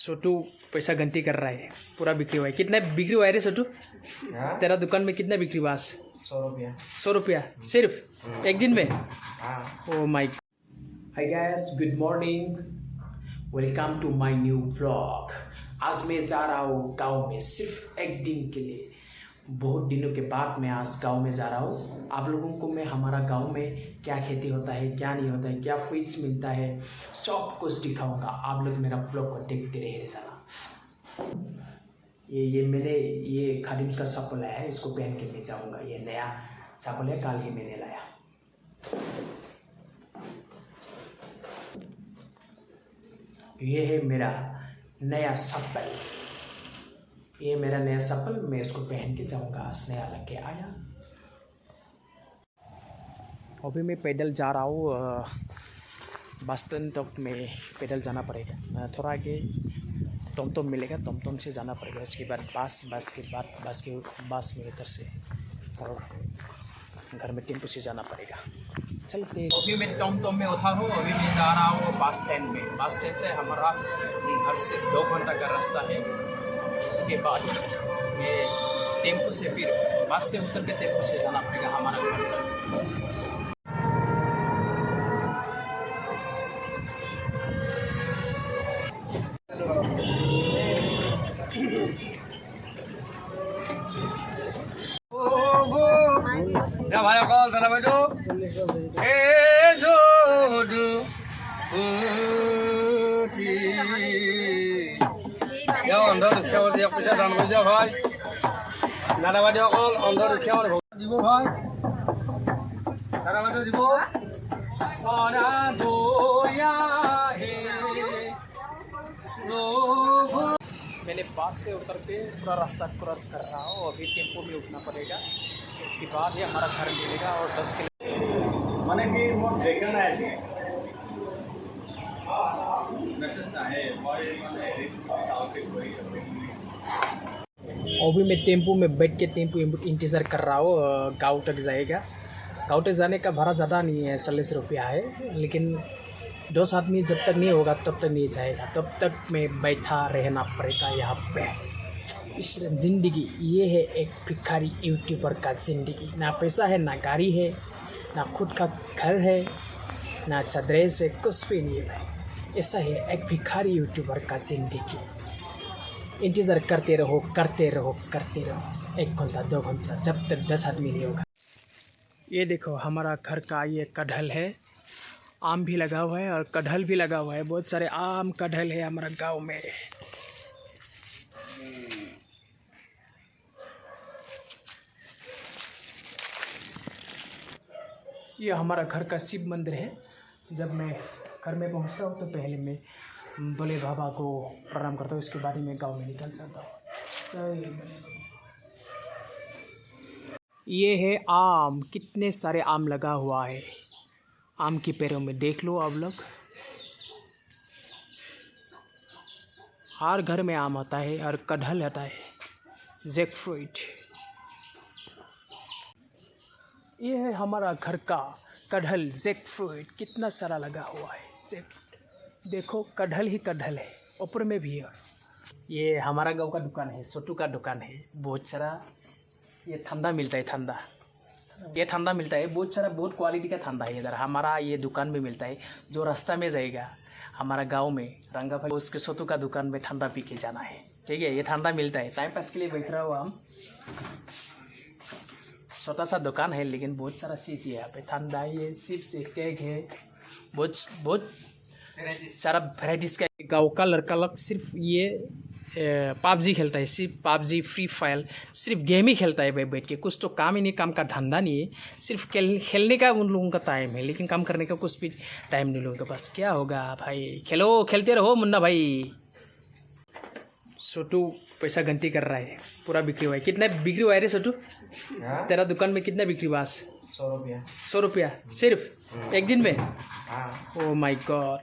छोटू पैसा गंती कर रहा है, पूरा बिक्री हुआ है। कितना बिक्री हुआ है रे छोटू? तेरा दुकान में कितना बिक्री हुआ? 100 रुपया। 100 रुपया सिर्फ एक दिन में? Oh my. Hi guys, good morning, welcome to my new vlog. आज मैं जा रहा हूँ गांव में सिर्फ एक दिन के लिए। बहुत दिनों के बाद मैं आज गांव में जा रहा हूँ। आप लोगों को मैं हमारा गांव में क्या खेती होता है, क्या नहीं होता है, क्या फीड्स मिलता है, सब कुछ दिखाऊंगा। आप लोग मेरा व्लॉग को देखते रहिए ज़रा। ये मेरे ये खादिम्स का चप्पल है, इसको पहन के मैं जाऊँगा। ये नया चप्पल है, कल ही मैंने लाया। ये है मेरा नया चप्पल, ये मेरा नया चप्पल, मैं इसको पहन के जाऊँगा। आज नया लग आया। अभी मैं पैदल जा रहा हूँ, बस स्टैंड तक में पैदल जाना पड़ेगा। थोड़ा आगे टमटम मिलेगा, टमटम से जाना पड़ेगा। उसके बाद बस में इधर से, और घर में टेम्पो से जाना पड़ेगा। चलते। अभी मैं टमटम में उठा हूँ, अभी मैं जा रहा हूँ बस स्टैंड में। बस स्टैंड से हमारा घर से 2 घंटा का रास्ता है। इसके बाद मैं टेम्पो से, फिर बस से उतर के टेम्पो से जाना पड़ेगा हमारा घर तक। मैंने बस से उतर के पूरा रास्ता क्रॉस कर रहा हूँ। अभी टेम्पो में उठना पड़ेगा, इसके बाद ही हमारा घर मिलेगा। और 10 किलो मैंने कि वो देखना है अभी मैं टेम्पो में बैठ के टेम्पो इंतज़ार कर रहा हूँ। गाँव तक जाएगा। गाँव तक जाने का भाड़ा ज़्यादा नहीं है, 40 रुपया है, लेकिन 2 आदमी जब तक नहीं होगा तब तक नहीं जाएगा। तब तक मैं बैठा रहना पड़ेगा यहाँ पे। इस ज़िंदगी ये है एक भिखारी यूट्यूबर का ज़िंदगी। ना पैसा है, ना गाड़ी है, ना खुद का घर है, ना अच्छा ड्रेस है, कुछ भी नहीं है भाई। ऐसा है एक भिखारी यूट्यूबर का ज़िंदगी। इंतज़ार करते रहो, करते रहो, करते रहो, 1 घंटा 2 घंटा, जब तक 10 आदमी नहीं होगा। ये देखो हमारा घर का ये कटहल है, आम भी लगा हुआ है और कटहल भी लगा हुआ है। बहुत सारे आम कटहल है हमारा गांव में। ये हमारा घर का शिव मंदिर है। जब मैं घर में पहुंचता हूँ तो पहले मैं बड़े बाबा को प्रणाम करता हूँ, इसके बाद ही मैं गांव में निकल जाता हूँ। ये है आम, कितने सारे आम लगा हुआ है। आम की पेड़ों में देख लो आप लोग। हर घर में आम होता है और कटहल होता है, जैक फ्रूट। ये है हमारा घर का कटहल, जैक फ्रूट, कितना सारा लगा हुआ है। जैक देखो, कटहल ही कटहल है, ऊपर में भी है। ये हमारा गांव का दुकान है, छोटू का दुकान है। बहुत सारा ये ठंडा मिलता है, ठंडा ये ठंडा मिलता है, बहुत सारा, बहुत क्वालिटी का ठंडा है इधर। हमारा ये दुकान में मिलता है। जो रास्ता में जाएगा हमारा गांव में रंगा भाई, उसके छोटू का दुकान में ठंडा पी के जाना है, ठीक है। ये ठंडा मिलता है, टाइम पास के लिए बैठ रहा हुआ हम। छोटा सा दुकान है लेकिन बहुत सारा चीज़ है यहाँ पे। ठंडा है, चिप्स है, केक है, बहुत सारा वेराइटीज़ का। गाँव का लड़का लोग सिर्फ ये पबजी खेलता है, सिर्फ पबजी, फ्री फायर, सिर्फ गेम ही खेलता है भाई बैठ के। कुछ तो काम ही नहीं, काम का धंधा नहीं है। सिर्फ खेलने का उन लोगों का टाइम है, लेकिन काम करने का कुछ भी टाइम नहीं लोगों के पास। क्या होगा भाई, खेलो, खेलते रहो मुन्ना भाई। छोटू पैसा गंती कर रहा है, पूरा बिक्री हुआ है। कितना बिक्री हुआ है रे छोटू? तेरा दुकान में कितना बिक्री हुआ? 100 रुपया। 100 रुपया सिर्फ एक दिन में? Oh my God.